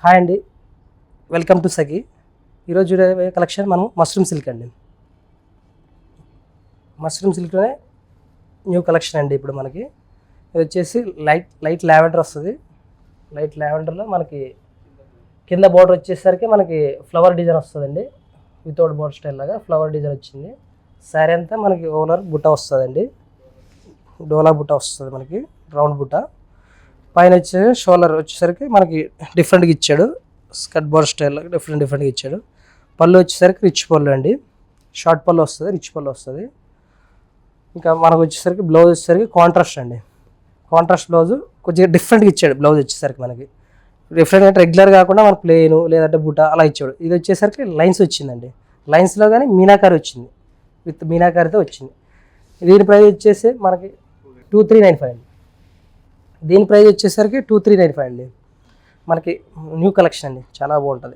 Hi అండి, welcome to సఖీ. ఈరోజు చూడే కలెక్షన్ మనం మష్రూమ్ సిల్క్ అండి. మష్రూమ్ సిల్క్లోనే న్యూ కలెక్షన్ అండి. ఇప్పుడు మనకి ఇది వచ్చేసి లైట్ లావెండర్ వస్తుంది. లైట్ లావెండర్లో మనకి కింద బోర్డర్ వచ్చేసరికి మనకి ఫ్లవర్ డిజైన్ వస్తుందండి. వితౌట్ బోర్డర్ స్టైల్ లాగా ఫ్లవర్ డిజైన్ వచ్చింది. శారీ అంతా మనకి ఓవర్ బుట్ట వస్తుందండి. డోలా బుట్ట వస్తుంది మనకి, రౌండ్ బుట్ట. పైన వచ్చే షోల్డర్ వచ్చేసరికి మనకి డిఫరెంట్గా ఇచ్చాడు. స్కర్ట్ బోర్డర్ స్టైల్ డిఫరెంట్గా ఇచ్చాడు. పళ్ళు వచ్చేసరికి రిచ్ పళ్ళు అండి. షార్ట్ పళ్ళు వస్తుంది, రిచ్ పళ్ళు వస్తుంది. ఇంకా మనకు వచ్చేసరికి బ్లౌజ్ వచ్చేసరికి కాంట్రాస్ట్ అండి. కాంట్రాస్ట్ బ్లౌజ్ కొద్దిగా డిఫరెంట్గా ఇచ్చాడు. బ్లౌజ్ వచ్చేసరికి మనకి డిఫరెంట్ అంటే రెగ్యులర్ కాకుండా మనకు ప్లేను లేదంటే బుట్ట అలా ఇచ్చాడు. ఇది వచ్చేసరికి లైన్స్ వచ్చిందండి. లైన్స్లో కానీ మీనాకారి వచ్చింది, విత్ మీనాకారితో వచ్చింది. దీని ప్రైస్ వచ్చేసి మనకి 2395 అండి. దీని ప్రైస్ వచ్చేసరికి 2395 అండి. మనకి న్యూ కలెక్షన్ అండి, చాలా బాగుంటుంది.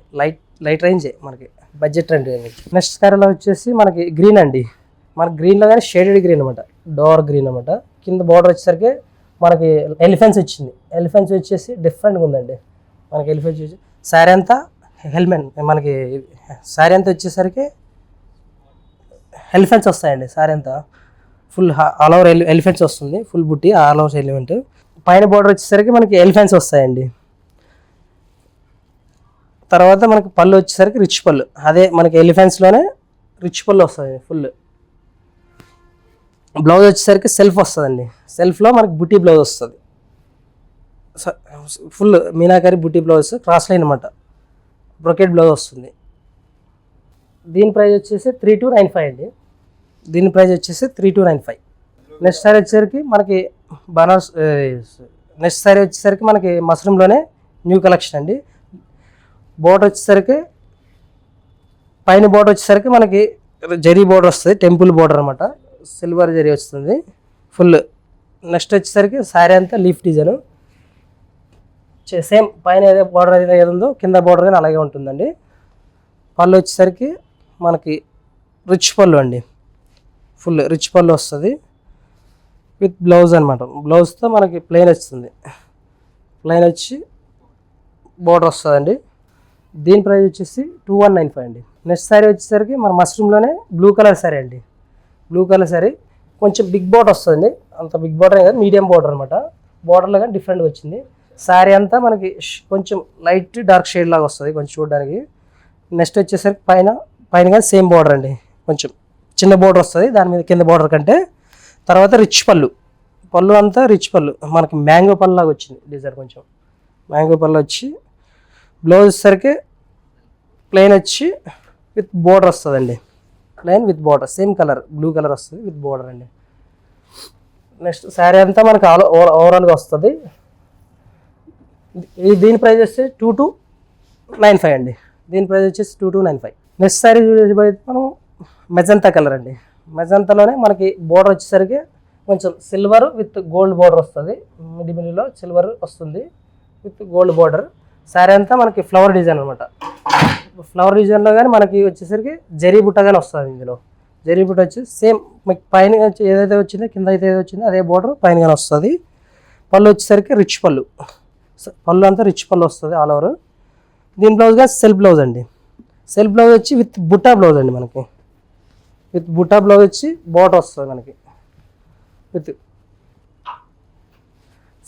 లైట్ రేంజే మనకి, బడ్జెట్ రేంజ్. నెక్స్ట్ కలర్లో వచ్చేసి మనకి గ్రీన్ అండి. మనకి గ్రీన్లో కానీ షేడెడ్ గ్రీన్ అనమాట, డార్క్ గ్రీన్ అనమాట. కింద బార్డర్ వచ్చేసరికి మనకి ఎలిఫెంట్స్ వచ్చింది. ఎలిఫెంట్స్ వచ్చేసి డిఫరెంట్గా ఉందండి. మనకి ఎలిఫెంట్స్ వచ్చి శారీ అంతా హెల్మెట్, మనకి శారీ అంతా వచ్చేసరికి ఎలిఫెంట్స్ వస్తాయండి. శారీ అంతా ఫుల్ ఆల్ ఓవర్ ఎలిఫెంట్స్ వస్తుంది. ఫుల్ బుట్టి ఆల్ ఓవర్ ఎలిఫెంట్. పైన బార్డర్ వచ్చేసరికి మనకి ఎలిఫెంట్స్ వస్తాయండి. తర్వాత మనకి పళ్ళు వచ్చేసరికి రిచ్ పళ్ళు, అదే మనకి ఎలిఫెంట్స్లోనే రిచ్ పళ్ళు వస్తుంది ఫుల్. బ్లౌజ్ వచ్చేసరికి సెల్ఫ్ వస్తుందండి. సెల్ఫ్లో మనకి బుట్టి బ్లౌజ్ వస్తుంది. ఫుల్ మీనాకారి బుట్టి బ్లౌజ్, క్రాస్ లైన్ అనమాట, బ్రొకెట్ బ్లౌజ్ వస్తుంది. దీని ప్రైస్ వచ్చేసి 3295 అండి. దీని ప్రైస్ వచ్చేసి 3295. నెక్స్ట్ సారీ వచ్చేసరికి మనకి నెక్స్ట్ సారీ వచ్చేసరికి మనకి మష్రూమ్లోనే న్యూ కలెక్షన్ అండి. బోర్డర్ వచ్చేసరికి పైన బోర్డర్ వచ్చేసరికి మనకి జరీ బోర్డర్ వస్తుంది, టెంపుల్ బోర్డర్ అనమాట. సిల్వర్ జరీ వస్తుంది ఫుల్. నెక్స్ట్ వచ్చేసరికి శారీ అంతా లీఫ్ డిజైన్ సేమ్. పైన ఏదో బోర్డర్ అయితే ఏదో కింద బోర్డర్ కానీ అలాగే ఉంటుందండి. పళ్ళు వచ్చేసరికి మనకి రిచ్ పళ్ళు అండి. ఫుల్ రిచ్ పళ్ళు వస్తుంది విత్ బ్లౌజ్ అనమాట. బ్లౌజ్తో మనకి ప్లెయిన్ వస్తుంది. ప్లెయిన్ వచ్చి బోర్డర్ వస్తుందండి. దీని ప్రైస్ వచ్చేసి 2195 అండి. నెక్స్ట్ శారీ వచ్చేసరికి మన మష్రూమ్లోనే బ్లూ కలర్ శారీ అండి. బ్లూ కలర్ శారీ కొంచెం బిగ్ బోర్డర్ వస్తుంది. అంత బిగ్ బోర్డర్ కాదు, మీడియం బోర్డర్ అనమాట. బోర్డర్లో కానీ డిఫరెంట్గా వచ్చింది. శారీ అంతా మనకి కొంచెం లైట్ డార్క్ షేడ్ లాగా వస్తుంది కొంచెం చూడడానికి. నెక్స్ట్ వచ్చేసరికి పైన కానీ సేమ్ బోర్డర్ అండి, కొంచెం చిన్న బోర్డర్ వస్తుంది దాని మీద కింద బోర్డర్ కంటే. తర్వాత రిచ్ పళ్ళు అంతా రిచ్ పళ్ళు, మనకి మ్యాంగో పళ్ళు లాగా వచ్చింది డిజైన్. కొంచెం మ్యాంగో పళ్ళు వచ్చి బ్లౌజ్ వచ్చేసరికి ప్లెయిన్ వచ్చి విత్ బోర్డర్ వస్తుందండి. Plain with border, same colour blue colour వస్తుంది విత్ బోర్డర్ అండి. నెక్స్ట్ శారీ అంతా మనకి ఓవరాల్గా వస్తుంది. దీని ప్రైస్ వచ్చి 2295 అండి. దీని ప్రైస్ వచ్చేసి 2295. నెక్స్ట్ శారీ చూసేసి మనం మెజంతా కలర్ అండి. మెజంతాలోనే మనకి బోర్డర్ వచ్చేసరికి కొంచెం సిల్వర్ విత్ గోల్డ్ బోర్డర్ వస్తుంది. మిడిలో సిల్వర్ వస్తుంది విత్ గోల్డ్ బోర్డర్. శారీ అంతా మనకి ఫ్లవర్ డిజైన్ అనమాట. ఫ్లవర్ డిజైన్లో కానీ మనకి వచ్చేసరికి జరీ బుట్ట కానీ వస్తుంది. ఇందులో జరీ బుట్ట వచ్చి సేమ్ మీకు పైన ఏదైతే వచ్చిందో కింద అయితే ఏదైతే వచ్చిందో అదే బోర్డర్ పైన కానీ వస్తుంది. పళ్ళు వచ్చేసరికి రిచ్ పళ్ళు అంతా రిచ్ పళ్ళు వస్తుంది ఆల్ ఓవర్. దీని బ్లౌజ్ కానీ సెల్ఫ్ బ్లౌజ్ అండి. సెల్ఫ్ బ్లౌజ్ వచ్చి విత్ బుట్టా బ్లౌజ్ అండి. మనకి విత్ బుట్టా బ్లౌజ్ వచ్చి బోర్డర్ వస్తుంది మనకి విత్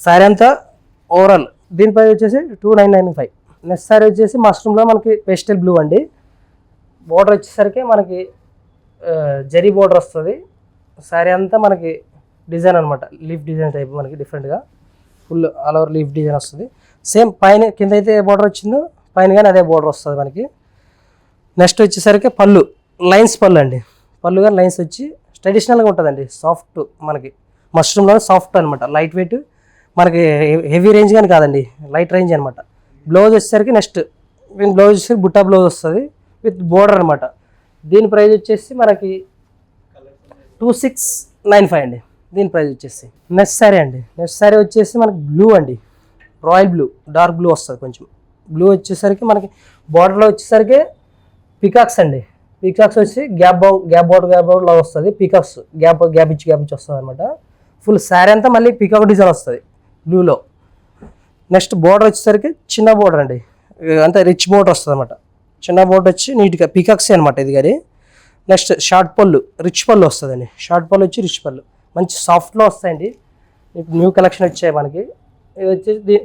శారీ అంతా ఓవరాల్. దీని ప్రైస్ వచ్చేసి 2995. నెక్స్ట్ శారీ వచ్చేసి మష్రూమ్లో మనకి పేస్టల్ బ్లూ అండి. బోర్డర్ వచ్చేసరికి మనకి జరీ బోర్డర్ వస్తుంది. శారీ అంతా మనకి డిజైన్ అనమాట, లీఫ్ డిజైన్ టైప్ మనకి డిఫరెంట్గా full all over leaf design వస్తుంది. సేమ్ పైన కింద అయితే బోర్డర్ వచ్చిందో పైన కానీ అదే బోర్డర్ వస్తుంది మనకి. నెక్స్ట్ వచ్చేసరికి పళ్ళు లైన్స్ పళ్ళు అండి. పళ్ళు కానీ లైన్స్ వచ్చి ట్రెడిషనల్గా ఉంటుందండి. సాఫ్ట్ మనకి మష్రూమ్లో సాఫ్ట్ అనమాట, లైట్ వెయిట్. మనకి హెవీ రేంజ్ కానీ కాదండి, లైట్ రేంజ్ అనమాట. బ్లౌజ్ వచ్చేసరికి నెక్స్ట్ బ్లౌజ్ వచ్చేసరికి బుట్టా బ్లౌజ్ వస్తుంది విత్ బోర్డర్ అనమాట. దీని ప్రైస్ వచ్చేసి మనకి 2695 అండి. దీని ప్రైస్ వచ్చేసి. నెక్స్ట్ శారీ అండి. నెక్స్ట్ శారీ వచ్చేసి మనకి బ్లూ అండి, రాయల్ బ్లూ, డార్క్ బ్లూ వస్తుంది. కొంచెం బ్లూ వచ్చేసరికి మనకి బార్డర్లో వచ్చేసరికి పికాక్స్ అండి. పికాక్స్ వచ్చి గ్యాప్ బోర్డర్ లాగా వస్తుంది. పికాక్స్ గ్యాప్ ఇచ్చి వస్తుంది అనమాట. ఫుల్ శారీ అంతా మళ్ళీ పికాక్ డిజైన్ వస్తుంది బ్లూలో. నెక్స్ట్ బోర్డర్ వచ్చేసరికి చిన్న బోర్డర్ అండి, అంటే రిచ్ బోర్డర్ వస్తుంది అనమాట. చిన్న బోర్డర్ వచ్చి నీట్గా పికాక్స్ అనమాట ఇది. కానీ నెక్స్ట్ షార్ట్ పళ్ళు, రిచ్ పళ్ళు వస్తుందండి. షార్ట్ పళ్ళు వచ్చి రిచ్ పళ్ళు మంచి సాఫ్ట్లో వస్తాయండి. ఇప్పుడు న్యూ కలెక్షన్ వచ్చాయి మనకి. ఇది వచ్చేసి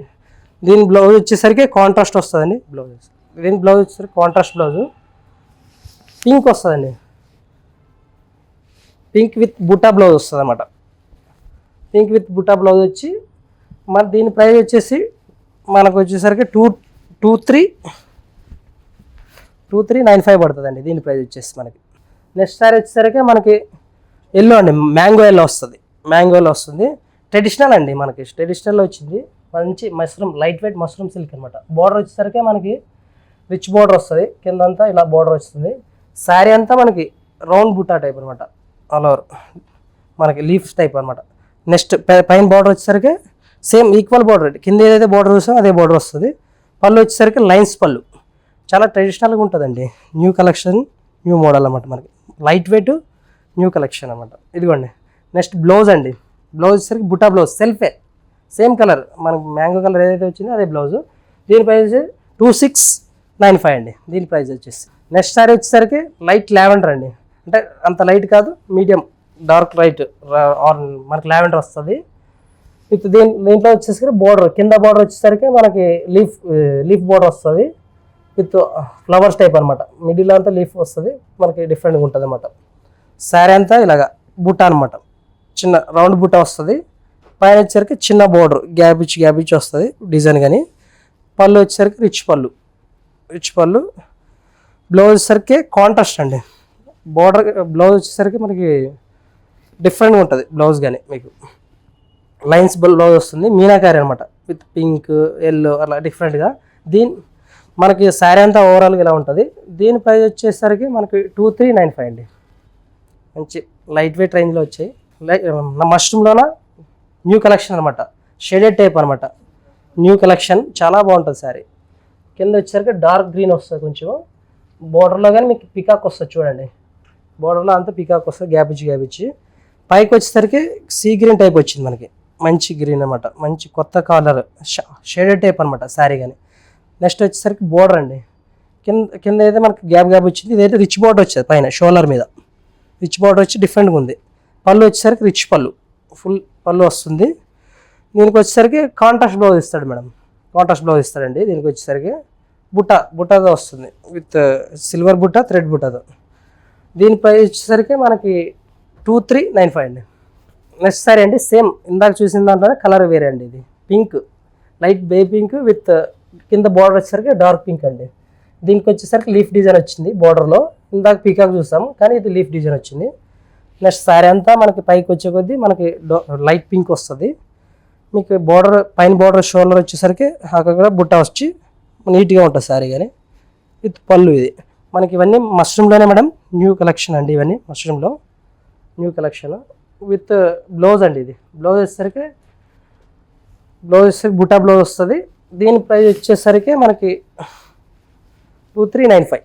దీని బ్లౌజ్ వచ్చేసరికి కాంట్రాస్ట్ వస్తుందండి. దీని బ్లౌజ్ వచ్చేసరికి కాంట్రాస్ట్ బ్లౌజు పింక్ వస్తుందండి. పింక్ విత్ బుటా బ్లౌజ్ వస్తుంది అన్నమాట. పింక్ విత్ బుటా బ్లౌజ్ వచ్చి మన దీని ప్రైస్ వచ్చేసి మనకు వచ్చేసరికి 2395 పడుతుందండి దీని ప్రైస్ వచ్చేసి మనకి. నెక్స్ట్ సారీ వచ్చేసరికి మనకి ఎల్లో అండి, మ్యాంగో ఎల్లో వస్తుంది. మ్యాంగో ఎల్లో వస్తుంది. ట్రెడిషనల్ అండి, మనకి ట్రెడిషనల్లో వచ్చింది. మంచి mushroom, light weight mushroom silk అనమాట. బార్డర్ వచ్చేసరికి మనకి రిచ్ బార్డర్ వస్తుంది. కిందంతా ఇలా బార్డర్ వస్తుంది. శారీ అంతా మనకి రౌండ్ బుట్టా టైప్ అనమాట. ఆల్ ఓవర్ మనకి లీఫ్ టైప్ అనమాట. నెక్స్ట్ పైన బార్డర్ వచ్చేసరికి సేమ్ ఈక్వల్ బార్డర్, కింద ఏదైతే బార్డర్ వస్తుందో అదే బార్డర్ వస్తుంది. పళ్ళు వచ్చేసరికి లైన్స్ పళ్ళు, చాలా ట్రెడిషనల్గా ఉంటుందండి. న్యూ కలెక్షన్, న్యూ మోడల్ అనమాట. మనకి లైట్ వెయిట్ న్యూ కలెక్షన్ అనమాట. ఇదిగోండి. నెక్స్ట్ బ్లౌజ్ అండి. బ్లౌజ్ వచ్చేసరికి బుటా బ్లౌజ్, సెల్ఫే సేమ్ కలర్, మనకి మ్యాంగో కలర్ ఏదైతే వచ్చిందో అదే బ్లౌజు. దీని ప్రైస్ 2695 అండి దీని ప్రైస్ వచ్చేసి. నెక్స్ట్ సారీ వచ్చేసరికి లైట్ లావెండర్ అండి. అంటే అంత లైట్ కాదు, మీడియం డార్క్ లైట్ మనకి లావెండర్ వస్తుంది. విత్ దీంట్లో వచ్చేసరికి బోర్డర్, కింద బోర్డర్ వచ్చేసరికి మనకి లీఫ్ బోర్డర్ వస్తుంది విత్ ఫ్లవర్స్ టైప్ అనమాట. మిడిల్ అంతా లీఫ్ వస్తుంది మనకి, డిఫరెంట్గా ఉంటుంది అనమాట. శారీ అంతా ఇలాగా బుట్ట అనమాట, చిన్న రౌండ్ బుట్ట వస్తుంది. పైన వచ్చేసరికి చిన్న బోర్డర్ గ్యాప్ ఇచ్చి వస్తుంది డిజైన్. కానీ పళ్ళు వచ్చేసరికి రిచ్ పళ్ళు. బ్లౌజ్ వచ్చేసరికి కాంట్రాస్ట్ అండి. బోర్డర్ బ్లౌజ్ వచ్చేసరికి మనకి డిఫరెంట్గా ఉంటుంది బ్లౌజ్. కానీ మీకు లైన్స్ బ్లౌజ్ వస్తుంది, మీనాకారి అనమాట విత్ పింక్ ఎల్లో అలా డిఫరెంట్గా. మనకి శారీ అంతా ఓవరాల్గా ఇలా ఉంటుంది. దీని ప్రైస్ వచ్చేసరికి మనకి 2395 అండి. మంచి లైట్ వెయిట్ రేంజ్లో వచ్చాయి. మష్రూమ్లోన న్యూ కలెక్షన్ అనమాట, షేడెడ్ టైప్ అనమాట. న్యూ కలెక్షన్ చాలా బాగుంటుంది శారీ. కింద వచ్చేసరికి డార్క్ గ్రీన్ వస్తుంది కొంచెం. బోర్డర్లో కానీ మీకు పికాక్ వస్తుంది చూడండి. బోర్డర్లో అంతా పికాక్ వస్తుంది గ్యాప్ ఇచ్చి. పైకి వచ్చేసరికి సీ గ్రీన్ టైప్ వచ్చింది మనకి, మంచి గ్రీన్ అనమాట. మంచి కొత్త కలర్ షేడెడ్ టైప్ అనమాట శారీ. కానీ నెక్స్ట్ వచ్చేసరికి బోర్డర్ అండి. కింద అయితే మనకి గ్యాప్ వచ్చింది. ఇదైతే రిచ్ బోర్డర్ వచ్చేది పైన షోల్డర్ మీద. రిచ్ బోర్డర్ వచ్చి డిఫరెంట్గా ఉంది. పళ్ళు వచ్చేసరికి రిచ్ పళ్ళు, ఫుల్ పళ్ళు వస్తుంది. దీనికి వచ్చేసరికి కాంట్రాస్ట్ బ్లౌజ్ ఇస్తాడు మేడం, కాంట్రాస్ట్ బ్లౌజ్ ఇస్తాడండి. దీనికి వచ్చేసరికి బుట్టతో వస్తుంది విత్ సిల్వర్ బుట్ట, థ్రెడ్ బుట్టతో. దీని ప్రైస్ వచ్చేసరికి మనకి 2395 అండి. నెక్స్ట్ సారీ అండి, సేమ్ ఇందాక చూసిన దాంట్లోనే కలర్ వేరే అండి. ఇది పింక్, లైట్ బే పింక్ విత్ కింద బార్డర్ వచ్చేసరికి డార్క్ పింక్ అండి. దీనికి వచ్చేసరికి లీఫ్ డిజైన్ వచ్చింది బార్డర్లో. ఇందాక పీకాక్ చూసాము కానీ ఇది లీఫ్ డిజైన్ వచ్చింది. నెక్స్ట్ శారీ అంతా మనకి పైకి వచ్చే కొద్దీ మనకి లైట్ పింక్ వస్తుంది. మీకు బార్డర్ పైన బార్డర్ షోల్డర్ వచ్చేసరికి అక్కడ బుట్ట వచ్చి నీట్గా ఉంటుంది శారీ. కానీ విత్ పళ్ళు ఇది మనకి. ఇవన్నీ మష్రూమ్లోనే మేడం, న్యూ కలెక్షన్ అండి. ఇవన్నీ మష్రూమ్లో న్యూ కలెక్షన్ విత్ బ్లౌజ్ అండి. ఇది బ్లౌజ్ వచ్చేసరికి బుటా బ్లౌజ్ వస్తుంది. దీని ప్రైస్ వచ్చేసరికి మనకి 2395.